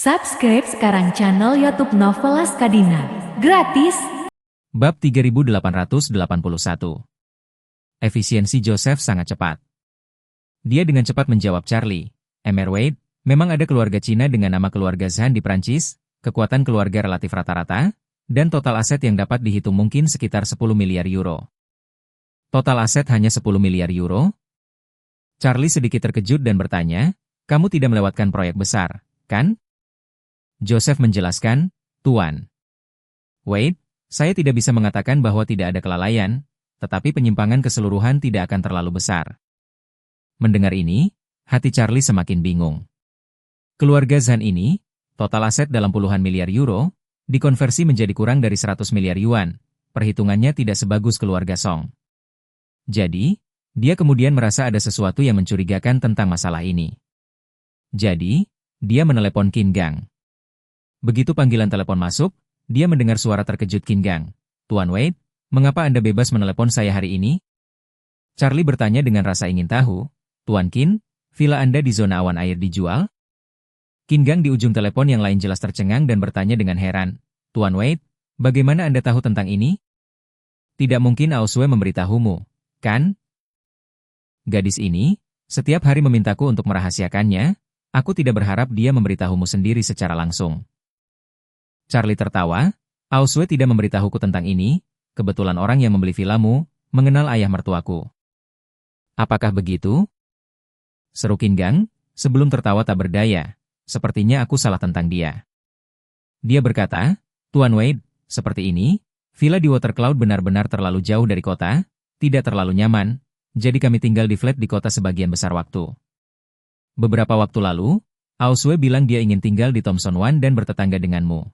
Subscribe sekarang channel YouTube Novelas Kadina. Gratis. Bab 3881. Efisiensi Joseph sangat cepat. Dia dengan cepat menjawab Charlie. Mr. Wade, memang ada keluarga Cina dengan nama keluarga Zhan di Prancis, kekuatan keluarga relatif rata-rata, dan total aset yang dapat dihitung mungkin sekitar 10 miliar euro. Total aset hanya 10 miliar euro? Charlie sedikit terkejut dan bertanya, kamu tidak melewatkan proyek besar, kan? Joseph menjelaskan, Tuan Wade, saya tidak bisa mengatakan bahwa tidak ada kelalaian, tetapi penyimpangan keseluruhan tidak akan terlalu besar. Mendengar ini, hati Charlie semakin bingung. Keluarga Zhan ini, total aset dalam puluhan miliar euro, dikonversi menjadi kurang dari 100 miliar yuan, perhitungannya tidak sebagus keluarga Song. Jadi, dia kemudian merasa ada sesuatu yang mencurigakan tentang masalah ini. Jadi, dia menelepon Qin Gang. Begitu panggilan telepon masuk, dia mendengar suara terkejut Qin Gang. Tuan Wade, mengapa Anda bebas menelepon saya hari ini? Charlie bertanya dengan rasa ingin tahu. Tuan Qin, villa Anda di zona awan air dijual? Qin Gang di ujung telepon yang lain jelas tercengang dan bertanya dengan heran. Tuan Wade, bagaimana Anda tahu tentang ini? Tidak mungkin Aosue memberitahumu, kan? Gadis ini, setiap hari memintaku untuk merahasiakannya, aku tidak berharap dia memberitahumu sendiri secara langsung. Charlie tertawa, Aosue tidak memberitahuku tentang ini, kebetulan orang yang membeli villamu, mengenal ayah mertuaku. Apakah begitu? Seru Qin Gang, sebelum tertawa tak berdaya, sepertinya aku salah tentang dia. Dia berkata, Tuan Wade, seperti ini, villa di Watercloud benar-benar terlalu jauh dari kota, tidak terlalu nyaman, jadi kami tinggal di flat di kota sebagian besar waktu. Beberapa waktu lalu, Aosue bilang dia ingin tinggal di Thomson Wan dan bertetangga denganmu.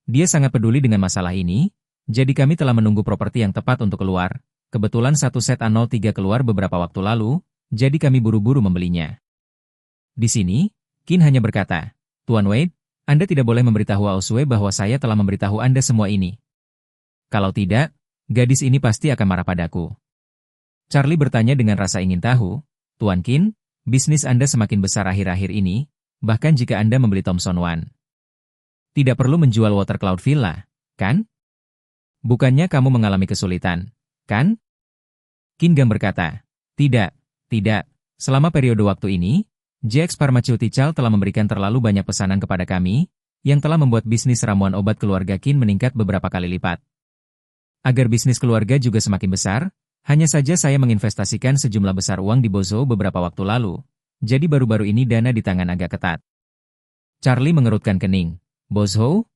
Dia sangat peduli dengan masalah ini, jadi kami telah menunggu properti yang tepat untuk keluar. Kebetulan satu set A03 keluar beberapa waktu lalu, jadi kami buru-buru membelinya. Di sini, Qin hanya berkata, Tuan Wade, Anda tidak boleh memberitahu Aosue bahwa saya telah memberitahu Anda semua ini. Kalau tidak, gadis ini pasti akan marah padaku. Charlie bertanya dengan rasa ingin tahu, Tuan Qin, bisnis Anda semakin besar akhir-akhir ini, bahkan jika Anda membeli Thomson Wan. Tidak perlu menjual Watercloud Villa, kan? Bukannya kamu mengalami kesulitan, kan? Qin Gang berkata, tidak. Selama periode waktu ini, JX Pharmaceutical telah memberikan terlalu banyak pesanan kepada kami, yang telah membuat bisnis ramuan obat keluarga Qin meningkat beberapa kali lipat. Agar bisnis keluarga juga semakin besar, hanya saja saya menginvestasikan sejumlah besar uang di Bozhou beberapa waktu lalu, jadi baru-baru ini dana di tangan agak ketat. Charlie mengerutkan kening. Bozhou?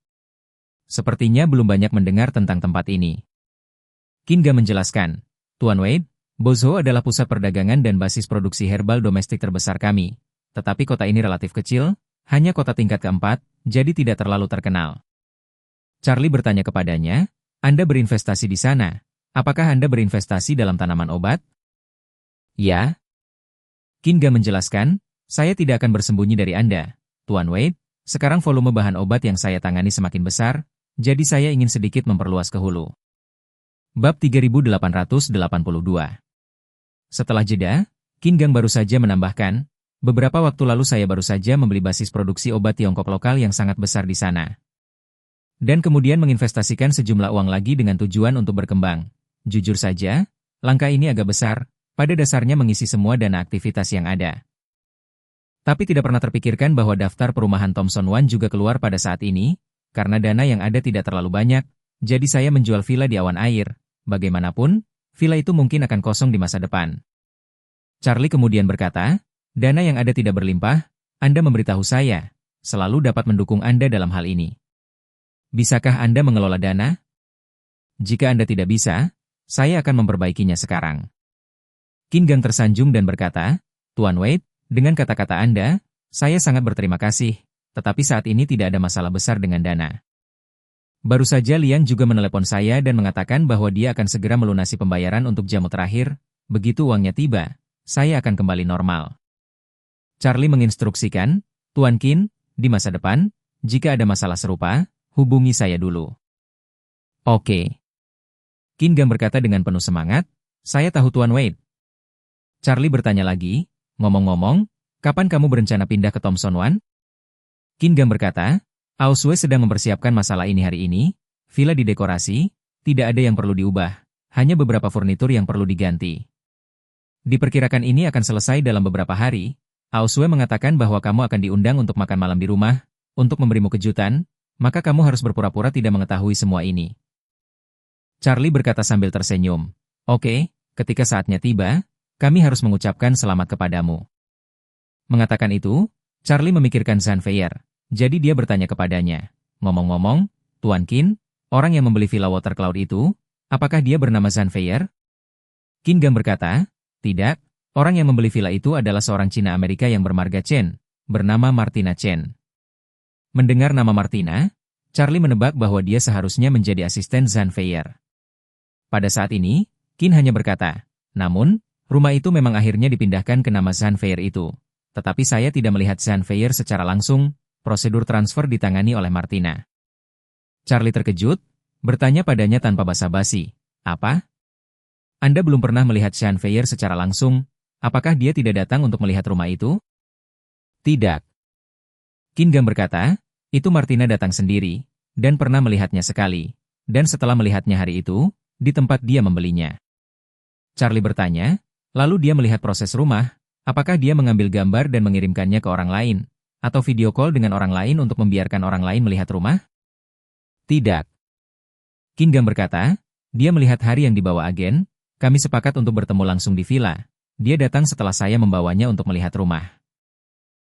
Sepertinya belum banyak mendengar tentang tempat ini. Qin Gang menjelaskan, Tuan Wade, Bozhou adalah pusat perdagangan dan basis produksi herbal domestik terbesar kami, tetapi kota ini relatif kecil, hanya kota tingkat keempat, jadi tidak terlalu terkenal. Charlie bertanya kepadanya, Anda berinvestasi di sana, apakah Anda berinvestasi dalam tanaman obat? Ya. Qin Gang menjelaskan, saya tidak akan bersembunyi dari Anda, Tuan Wade. Sekarang volume bahan obat yang saya tangani semakin besar, jadi saya ingin sedikit memperluas ke hulu. Bab 3882. Setelah jeda, Qin Gang baru saja menambahkan, beberapa waktu lalu saya baru saja membeli basis produksi obat Tiongkok lokal yang sangat besar di sana. Dan kemudian menginvestasikan sejumlah uang lagi dengan tujuan untuk berkembang. Jujur saja, langkah ini agak besar, pada dasarnya mengisi semua dana aktivitas yang ada. Tapi tidak pernah terpikirkan bahwa daftar perumahan Thomson Wan juga keluar pada saat ini, karena dana yang ada tidak terlalu banyak, jadi saya menjual villa di awan air. Bagaimanapun, villa itu mungkin akan kosong di masa depan. Charlie kemudian berkata, dana yang ada tidak berlimpah, Anda memberitahu saya, selalu dapat mendukung Anda dalam hal ini. Bisakah Anda mengelola dana? Jika Anda tidak bisa, saya akan memperbaikinya sekarang. Qin Gang tersanjung dan berkata, Tuan Wade, dengan kata-kata Anda, saya sangat berterima kasih, tetapi saat ini tidak ada masalah besar dengan dana. Baru saja Liang juga menelepon saya dan mengatakan bahwa dia akan segera melunasi pembayaran untuk jamu terakhir, begitu uangnya tiba, saya akan kembali normal. Charlie menginstruksikan, Tuan Qin, di masa depan, jika ada masalah serupa, hubungi saya dulu. Oke. Qin Gang berkata dengan penuh semangat, saya tahu Tuan Wade. Charlie bertanya lagi, ngomong-ngomong, kapan kamu berencana pindah ke Thomson Wan? Qin Gang berkata, Aosue sedang mempersiapkan masalah ini hari ini, villa didekorasi, tidak ada yang perlu diubah, hanya beberapa furnitur yang perlu diganti. Diperkirakan ini akan selesai dalam beberapa hari. Aosue mengatakan bahwa kamu akan diundang untuk makan malam di rumah, untuk memberimu kejutan, maka kamu harus berpura-pura tidak mengetahui semua ini. Charlie berkata sambil tersenyum, Oke, ketika saatnya tiba, kami harus mengucapkan selamat kepadamu. Mengatakan itu, Charlie memikirkan Zanfeir, jadi dia bertanya kepadanya, ngomong-ngomong, Tuan Qin, orang yang membeli villa Water Cloud itu, apakah dia bernama Zanfeir? Qin Gang berkata, tidak, orang yang membeli villa itu adalah seorang Cina Amerika yang bermarga Chen, bernama Martina Chen. Mendengar nama Martina, Charlie menebak bahwa dia seharusnya menjadi asisten Zanfeir. Pada saat ini, Qin hanya berkata, namun, rumah itu memang akhirnya dipindahkan ke nama Zanfeir itu. Tetapi saya tidak melihat Zanfeir secara langsung, prosedur transfer ditangani oleh Martina. Charlie terkejut, bertanya padanya tanpa basa-basi, apa? Anda belum pernah melihat Zanfeir secara langsung, apakah dia tidak datang untuk melihat rumah itu? Tidak. Qin Gang berkata, itu Martina datang sendiri, dan pernah melihatnya sekali, dan setelah melihatnya hari itu, di tempat dia membelinya. Charlie bertanya, lalu dia melihat proses rumah, apakah dia mengambil gambar dan mengirimkannya ke orang lain, atau video call dengan orang lain untuk membiarkan orang lain melihat rumah? Tidak. Qin Gang berkata, dia melihat hari yang dibawa agen, kami sepakat untuk bertemu langsung di villa. Dia datang setelah saya membawanya untuk melihat rumah.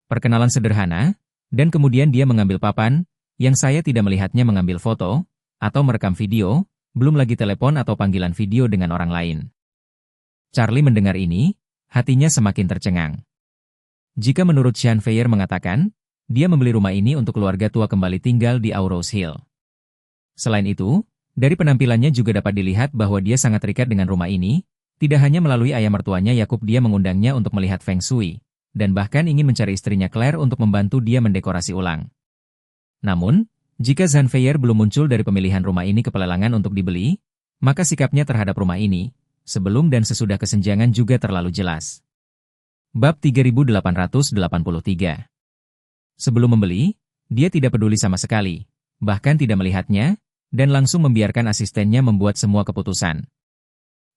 Perkenalan sederhana, dan kemudian dia mengambil papan, yang saya tidak melihatnya mengambil foto, atau merekam video, belum lagi telepon atau panggilan video dengan orang lain. Charlie mendengar ini, hatinya semakin tercengang. Jika menurut Zanfeir mengatakan, dia membeli rumah ini untuk keluarga tua kembali tinggal di Aurose Hill. Selain itu, dari penampilannya juga dapat dilihat bahwa dia sangat terikat dengan rumah ini, tidak hanya melalui ayah mertuanya Yakub dia mengundangnya untuk melihat Feng Shui, dan bahkan ingin mencari istrinya Claire untuk membantu dia mendekorasi ulang. Namun, jika Zanfeir belum muncul dari pemilihan rumah ini ke pelelangan untuk dibeli, maka sikapnya terhadap rumah ini, sebelum dan sesudah kesenjangan juga terlalu jelas. Bab 3883. Sebelum membeli, dia tidak peduli sama sekali, bahkan tidak melihatnya, dan langsung membiarkan asistennya membuat semua keputusan.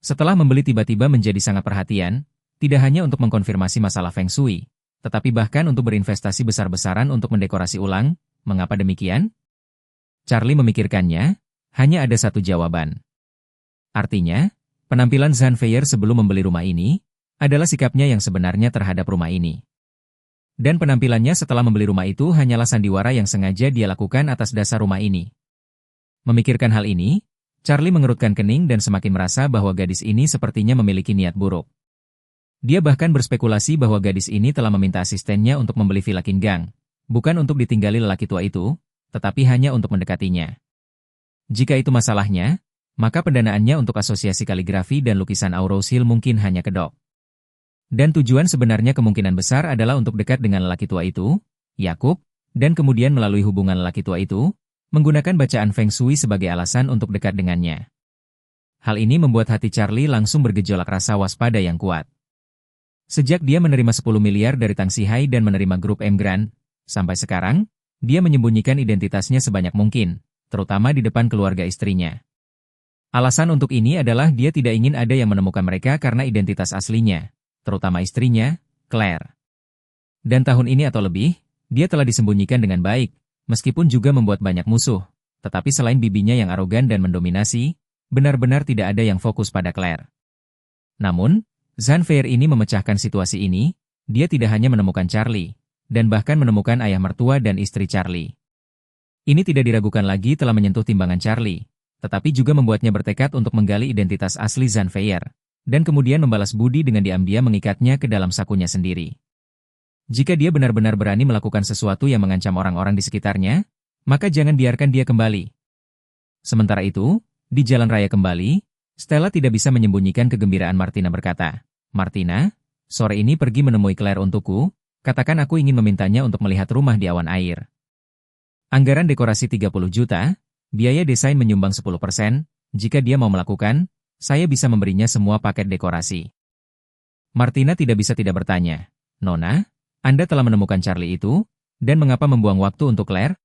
Setelah membeli tiba-tiba menjadi sangat perhatian, tidak hanya untuk mengkonfirmasi masalah Feng Shui, tetapi bahkan untuk berinvestasi besar-besaran untuk mendekorasi ulang. Mengapa demikian? Charlie memikirkannya, hanya ada satu jawaban. Artinya, penampilan Zanfeir sebelum membeli rumah ini, adalah sikapnya yang sebenarnya terhadap rumah ini. Dan penampilannya setelah membeli rumah itu hanyalah sandiwara yang sengaja dia lakukan atas dasar rumah ini. Memikirkan hal ini, Charlie mengerutkan kening dan semakin merasa bahwa gadis ini sepertinya memiliki niat buruk. Dia bahkan berspekulasi bahwa gadis ini telah meminta asistennya untuk membeli villa Qin Gang, bukan untuk ditinggali lelaki tua itu, tetapi hanya untuk mendekatinya. Jika itu masalahnya, maka pendanaannya untuk asosiasi kaligrafi dan lukisan Aurose Hill mungkin hanya kedok. Dan tujuan sebenarnya kemungkinan besar adalah untuk dekat dengan lelaki tua itu, Yakub, dan kemudian melalui hubungan lelaki tua itu, menggunakan bacaan Feng Shui sebagai alasan untuk dekat dengannya. Hal ini membuat hati Charlie langsung bergejolak rasa waspada yang kuat. Sejak dia menerima 10 miliar dari Tang Sihai dan menerima grup M Grand, sampai sekarang, dia menyembunyikan identitasnya sebanyak mungkin, terutama di depan keluarga istrinya. Alasan untuk ini adalah dia tidak ingin ada yang menemukan mereka karena identitas aslinya, terutama istrinya, Claire. Dan tahun ini atau lebih, dia telah disembunyikan dengan baik, meskipun juga membuat banyak musuh, tetapi selain bibinya yang arogan dan mendominasi, benar-benar tidak ada yang fokus pada Claire. Namun, Zanfeir ini memecahkan situasi ini, dia tidak hanya menemukan Charlie, dan bahkan menemukan ayah mertua dan istri Charlie. Ini tidak diragukan lagi telah menyentuh timbangan Charlie, tetapi juga membuatnya bertekad untuk menggali identitas asli Zanfeir, dan kemudian membalas budi dengan diam-diam mengikatnya ke dalam sakunya sendiri. Jika dia benar-benar berani melakukan sesuatu yang mengancam orang-orang di sekitarnya, maka jangan biarkan dia kembali. Sementara itu, di jalan raya kembali, Stella tidak bisa menyembunyikan kegembiraan Martina berkata, Martina, sore ini pergi menemui Claire untukku, katakan aku ingin memintanya untuk melihat rumah di awan air. Anggaran dekorasi 30 juta, biaya desain menyumbang 10%, jika dia mau melakukan, saya bisa memberinya semua paket dekorasi. Martina tidak bisa tidak bertanya, Nona, Anda telah menemukan Charlie itu, dan mengapa membuang waktu untuk Claire?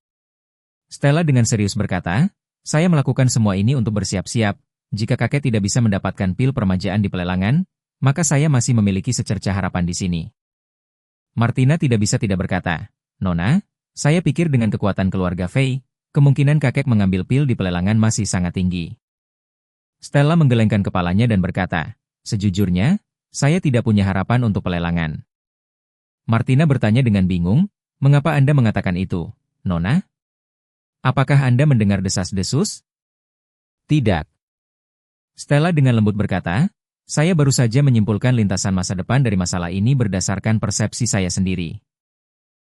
Stella dengan serius berkata, saya melakukan semua ini untuk bersiap-siap. Jika kakek tidak bisa mendapatkan pil permajaan di pelelangan, maka saya masih memiliki secerca harapan di sini. Martina tidak bisa tidak berkata, Nona, saya pikir dengan kekuatan keluarga Fei, kemungkinan kakek mengambil pil di pelelangan masih sangat tinggi. Stella menggelengkan kepalanya dan berkata, sejujurnya, saya tidak punya harapan untuk pelelangan. Martina bertanya dengan bingung, mengapa Anda mengatakan itu, Nona? Apakah Anda mendengar desas-desus? Tidak. Stella dengan lembut berkata, saya baru saja menyimpulkan lintasan masa depan dari masalah ini berdasarkan persepsi saya sendiri.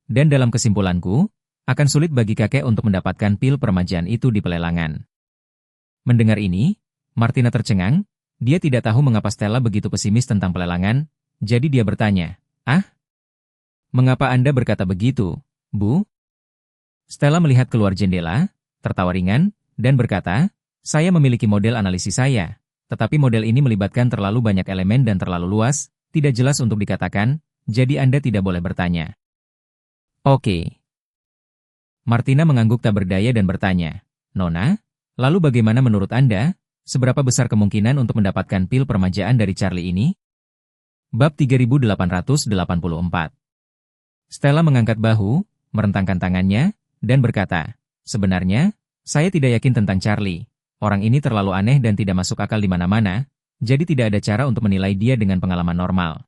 Dan dalam kesimpulanku, akan sulit bagi kakek untuk mendapatkan pil permajaan itu di pelelangan. Mendengar ini, Martina tercengang, dia tidak tahu mengapa Stella begitu pesimis tentang pelelangan, jadi dia bertanya, mengapa Anda berkata begitu, Bu? Stella melihat keluar jendela, tertawa ringan, dan berkata, saya memiliki model analisis saya, tetapi model ini melibatkan terlalu banyak elemen dan terlalu luas, tidak jelas untuk dikatakan, jadi Anda tidak boleh bertanya. Oke. Martina mengangguk tak berdaya dan bertanya, Nona, lalu bagaimana menurut Anda, seberapa besar kemungkinan untuk mendapatkan pil permajaan dari Charlie ini? Bab 3884. Stella mengangkat bahu, merentangkan tangannya, dan berkata, sebenarnya, saya tidak yakin tentang Charlie. Orang ini terlalu aneh dan tidak masuk akal di mana-mana, jadi tidak ada cara untuk menilai dia dengan pengalaman normal.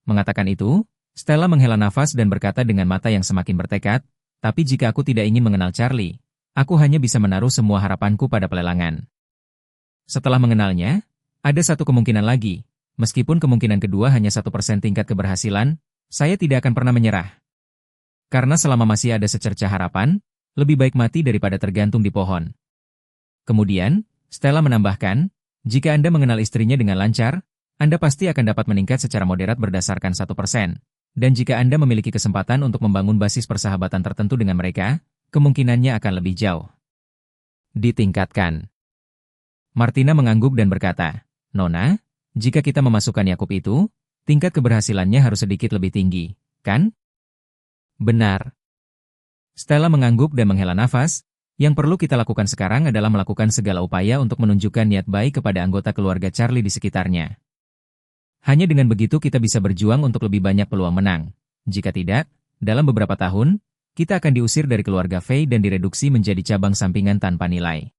Mengatakan itu, Stella menghela nafas dan berkata dengan mata yang semakin bertekad, tapi jika aku tidak ingin mengenal Charlie, aku hanya bisa menaruh semua harapanku pada pelelangan. Setelah mengenalnya, ada satu kemungkinan lagi, meskipun kemungkinan kedua hanya 1% tingkat keberhasilan, saya tidak akan pernah menyerah. Karena selama masih ada secerca harapan, lebih baik mati daripada tergantung di pohon. Kemudian, Stella menambahkan, jika Anda mengenal istrinya dengan lancar, Anda pasti akan dapat meningkat secara moderat berdasarkan 1%. Dan jika Anda memiliki kesempatan untuk membangun basis persahabatan tertentu dengan mereka, kemungkinannya akan lebih jauh. Ditingkatkan. Martina mengangguk dan berkata, Nona, jika kita memasukkan Yakub itu, tingkat keberhasilannya harus sedikit lebih tinggi, kan? Benar. Stella mengangguk dan menghela nafas, yang perlu kita lakukan sekarang adalah melakukan segala upaya untuk menunjukkan niat baik kepada anggota keluarga Charlie di sekitarnya. Hanya dengan begitu kita bisa berjuang untuk lebih banyak peluang menang. Jika tidak, dalam beberapa tahun, kita akan diusir dari keluarga Fei dan direduksi menjadi cabang sampingan tanpa nilai.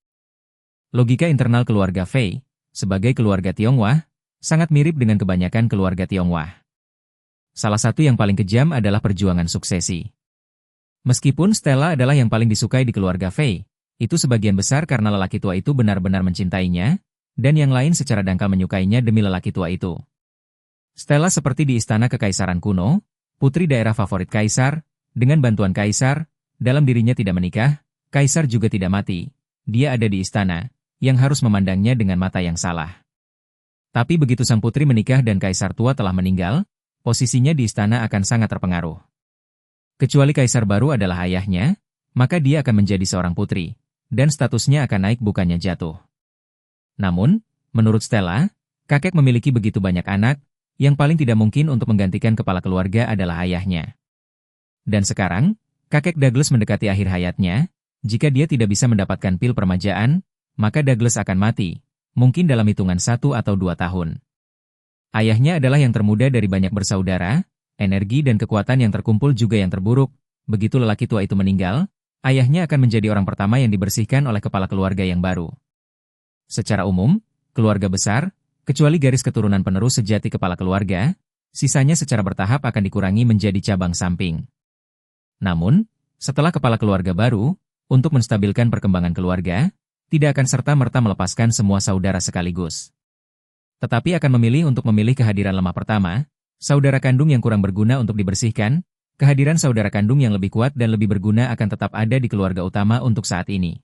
Logika internal keluarga Fei, sebagai keluarga Tionghoa, sangat mirip dengan kebanyakan keluarga Tionghoa. Salah satu yang paling kejam adalah perjuangan suksesi. Meskipun Stella adalah yang paling disukai di keluarga Fei, itu sebagian besar karena lelaki tua itu benar-benar mencintainya, dan yang lain secara dangkal menyukainya demi lelaki tua itu. Stella seperti di istana kekaisaran kuno, putri daerah favorit kaisar, dengan bantuan kaisar, dalam dirinya tidak menikah, kaisar juga tidak mati, dia ada di istana, yang harus memandangnya dengan mata yang salah. Tapi begitu sang putri menikah dan kaisar tua telah meninggal, posisinya di istana akan sangat terpengaruh. Kecuali kaisar baru adalah ayahnya, maka dia akan menjadi seorang putri, dan statusnya akan naik bukannya jatuh. Namun, menurut Stella, kakek memiliki begitu banyak anak, yang paling tidak mungkin untuk menggantikan kepala keluarga adalah ayahnya. Dan sekarang, kakek Douglas mendekati akhir hayatnya, jika dia tidak bisa mendapatkan pil permajaan, maka Douglas akan mati, mungkin dalam hitungan 1 atau 2 tahun. Ayahnya adalah yang termuda dari banyak bersaudara, energi dan kekuatan yang terkumpul juga yang terburuk. Begitu lelaki tua itu meninggal, ayahnya akan menjadi orang pertama yang dibersihkan oleh kepala keluarga yang baru. Secara umum, keluarga besar, kecuali garis keturunan penerus sejati kepala keluarga, sisanya secara bertahap akan dikurangi menjadi cabang samping. Namun, setelah kepala keluarga baru, untuk menstabilkan perkembangan keluarga, tidak akan serta-merta melepaskan semua saudara sekaligus. Tetapi akan memilih untuk memilih kehadiran lemah pertama, saudara kandung yang kurang berguna untuk dibersihkan, kehadiran saudara kandung yang lebih kuat dan lebih berguna akan tetap ada di keluarga utama untuk saat ini.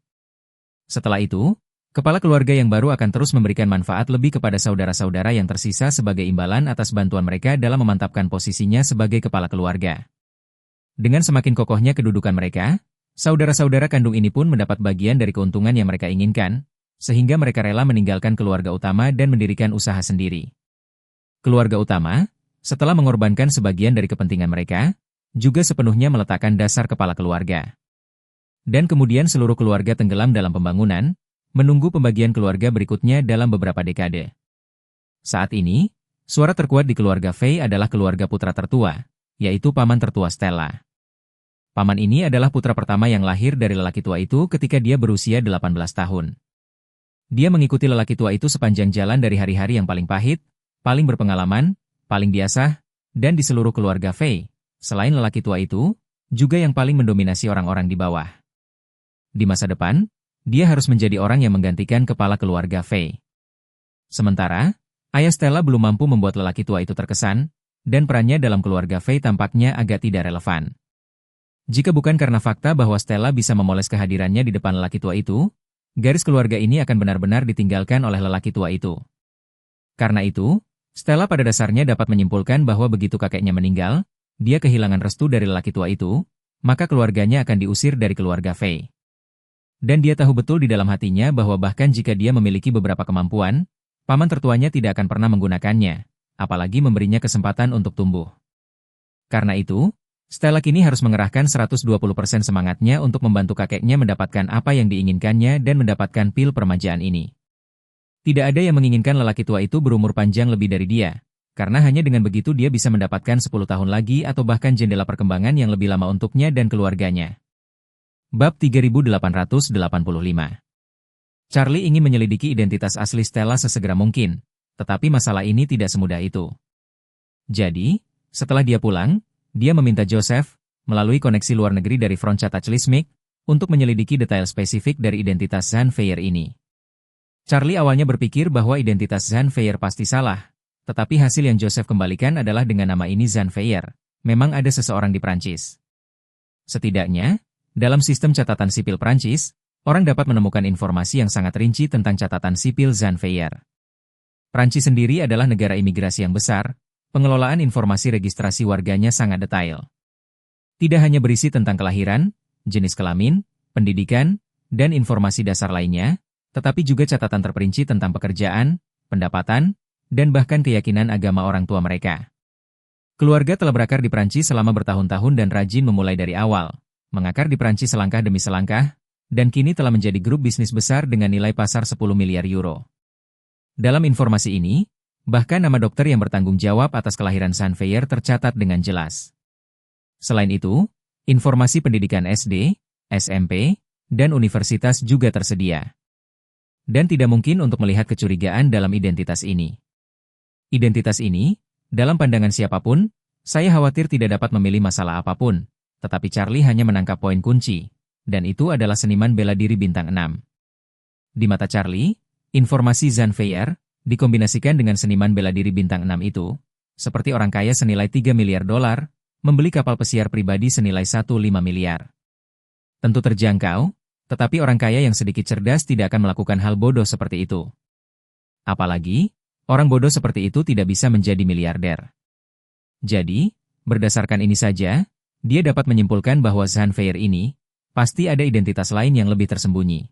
Setelah itu, kepala keluarga yang baru akan terus memberikan manfaat lebih kepada saudara-saudara yang tersisa sebagai imbalan atas bantuan mereka dalam memantapkan posisinya sebagai kepala keluarga. Dengan semakin kokohnya kedudukan mereka, saudara-saudara kandung ini pun mendapat bagian dari keuntungan yang mereka inginkan, sehingga mereka rela meninggalkan keluarga utama dan mendirikan usaha sendiri. Keluarga utama, setelah mengorbankan sebagian dari kepentingan mereka, juga sepenuhnya meletakkan dasar kepala keluarga. Dan kemudian seluruh keluarga tenggelam dalam pembangunan, menunggu pembagian keluarga berikutnya dalam beberapa dekade. Saat ini, suara terkuat di keluarga Faye adalah keluarga putra tertua, yaitu paman tertua Stella. Paman ini adalah putra pertama yang lahir dari lelaki tua itu ketika dia berusia 18 tahun. Dia mengikuti lelaki tua itu sepanjang jalan dari hari-hari yang paling pahit, paling berpengalaman, paling biasa, dan di seluruh keluarga Faye, selain lelaki tua itu, juga yang paling mendominasi orang-orang di bawah. Di masa depan, dia harus menjadi orang yang menggantikan kepala keluarga Faye. Sementara, ayah Stella belum mampu membuat lelaki tua itu terkesan, dan perannya dalam keluarga Faye tampaknya agak tidak relevan. Jika bukan karena fakta bahwa Stella bisa memoles kehadirannya di depan lelaki tua itu, garis keluarga ini akan benar-benar ditinggalkan oleh lelaki tua itu. Karena itu, Stella pada dasarnya dapat menyimpulkan bahwa begitu kakeknya meninggal, dia kehilangan restu dari lelaki tua itu, maka keluarganya akan diusir dari keluarga Faye. Dan dia tahu betul di dalam hatinya bahwa bahkan jika dia memiliki beberapa kemampuan, paman tertuanya tidak akan pernah menggunakannya, apalagi memberinya kesempatan untuk tumbuh. Karena itu, Stella kini harus mengerahkan 120% semangatnya untuk membantu kakeknya mendapatkan apa yang diinginkannya dan mendapatkan pil permajaan ini. Tidak ada yang menginginkan lelaki tua itu berumur panjang lebih dari dia, karena hanya dengan begitu dia bisa mendapatkan 10 tahun lagi atau bahkan jendela perkembangan yang lebih lama untuknya dan keluarganya. Bab 3885. Charlie ingin menyelidiki identitas asli Stella sesegera mungkin, tetapi masalah ini tidak semudah itu. Jadi, setelah dia pulang, dia meminta Joseph, melalui koneksi luar negeri dari Franca Tachlismic, untuk menyelidiki detail spesifik dari identitas Zan Fayer ini. Charlie awalnya berpikir bahwa identitas Zan Fayer pasti salah, tetapi hasil yang Joseph kembalikan adalah dengan nama ini Zan Fayer, memang ada seseorang di Prancis. Setidaknya, dalam sistem catatan sipil Prancis, orang dapat menemukan informasi yang sangat rinci tentang catatan sipil Zan Fayer. Prancis sendiri adalah negara imigrasi yang besar, pengelolaan informasi registrasi warganya sangat detail. Tidak hanya berisi tentang kelahiran, jenis kelamin, pendidikan, dan informasi dasar lainnya, tetapi juga catatan terperinci tentang pekerjaan, pendapatan, dan bahkan keyakinan agama orang tua mereka. Keluarga telah berakar di Prancis selama bertahun-tahun dan rajin memulai dari awal, mengakar di Prancis selangkah demi selangkah, dan kini telah menjadi grup bisnis besar dengan nilai pasar 10 miliar euro. Dalam informasi ini, bahkan nama dokter yang bertanggung jawab atas kelahiran Zan Fayer tercatat dengan jelas. Selain itu, informasi pendidikan SD, SMP, dan universitas juga tersedia. Dan tidak mungkin untuk melihat kecurigaan dalam identitas ini. Identitas ini, dalam pandangan siapapun, saya khawatir tidak dapat memilih masalah apapun, tetapi Charlie hanya menangkap poin kunci, dan itu adalah seniman bela diri bintang 6. Di mata Charlie, informasi Zan Fayer, dikombinasikan dengan seniman bela diri bintang 6 itu, seperti orang kaya senilai 3 miliar dolar, membeli kapal pesiar pribadi senilai 1,5 miliar. Tentu terjangkau, tetapi orang kaya yang sedikit cerdas tidak akan melakukan hal bodoh seperti itu. Apalagi, orang bodoh seperti itu tidak bisa menjadi miliarder. Jadi, berdasarkan ini saja, dia dapat menyimpulkan bahwa Zan Fayer ini, pasti ada identitas lain yang lebih tersembunyi.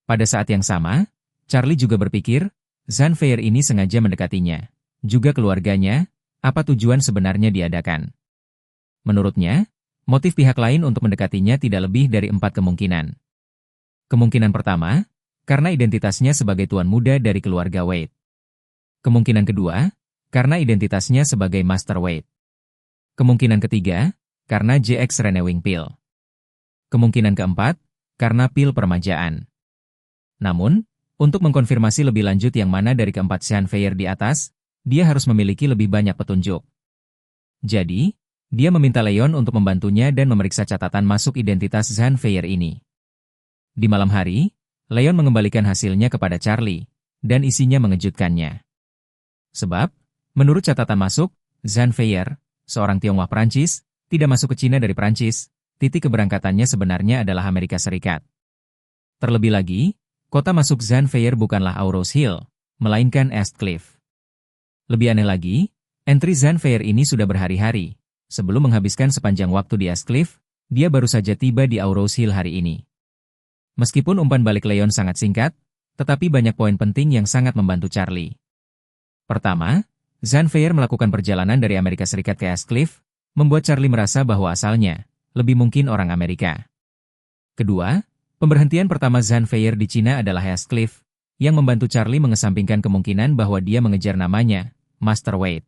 Pada saat yang sama, Charlie juga berpikir, Zan Fayer ini sengaja mendekatinya, juga keluarganya, apa tujuan sebenarnya diadakan. Menurutnya, motif pihak lain untuk mendekatinya tidak lebih dari 4 kemungkinan. Kemungkinan pertama, karena identitasnya sebagai tuan muda dari keluarga Wade. Kemungkinan kedua, karena identitasnya sebagai Master Wade. Kemungkinan ketiga, karena JX Renewing Pill. Kemungkinan keempat, karena pil permajaan. Namun, untuk mengkonfirmasi lebih lanjut yang mana dari keempat Zan Fayer di atas, dia harus memiliki lebih banyak petunjuk. Jadi, dia meminta Leon untuk membantunya dan memeriksa catatan masuk identitas Zan Fayer ini. Di malam hari, Leon mengembalikan hasilnya kepada Charlie, dan isinya mengejutkannya. Sebab, menurut catatan masuk, Zan Fayer, seorang Tionghoa Prancis, tidak masuk ke Cina dari Prancis, titik keberangkatannya sebenarnya adalah Amerika Serikat. Terlebih lagi, kota masuk Zan Fayer bukanlah Aurous Hill, melainkan East Cliff. Lebih aneh lagi, entry Zan Fayer ini sudah berhari-hari. Sebelum menghabiskan sepanjang waktu di East Cliff, dia baru saja tiba di Aurous Hill hari ini. Meskipun umpan balik Leon sangat singkat, tetapi banyak poin penting yang sangat membantu Charlie. Pertama, Zan Fayer melakukan perjalanan dari Amerika Serikat ke East Cliff, membuat Charlie merasa bahwa asalnya lebih mungkin orang Amerika. Kedua, pemberhentian pertama Zhan Feier di Cina adalah Heathcliff, yang membantu Charlie mengesampingkan kemungkinan bahwa dia mengejar namanya, Master Wade.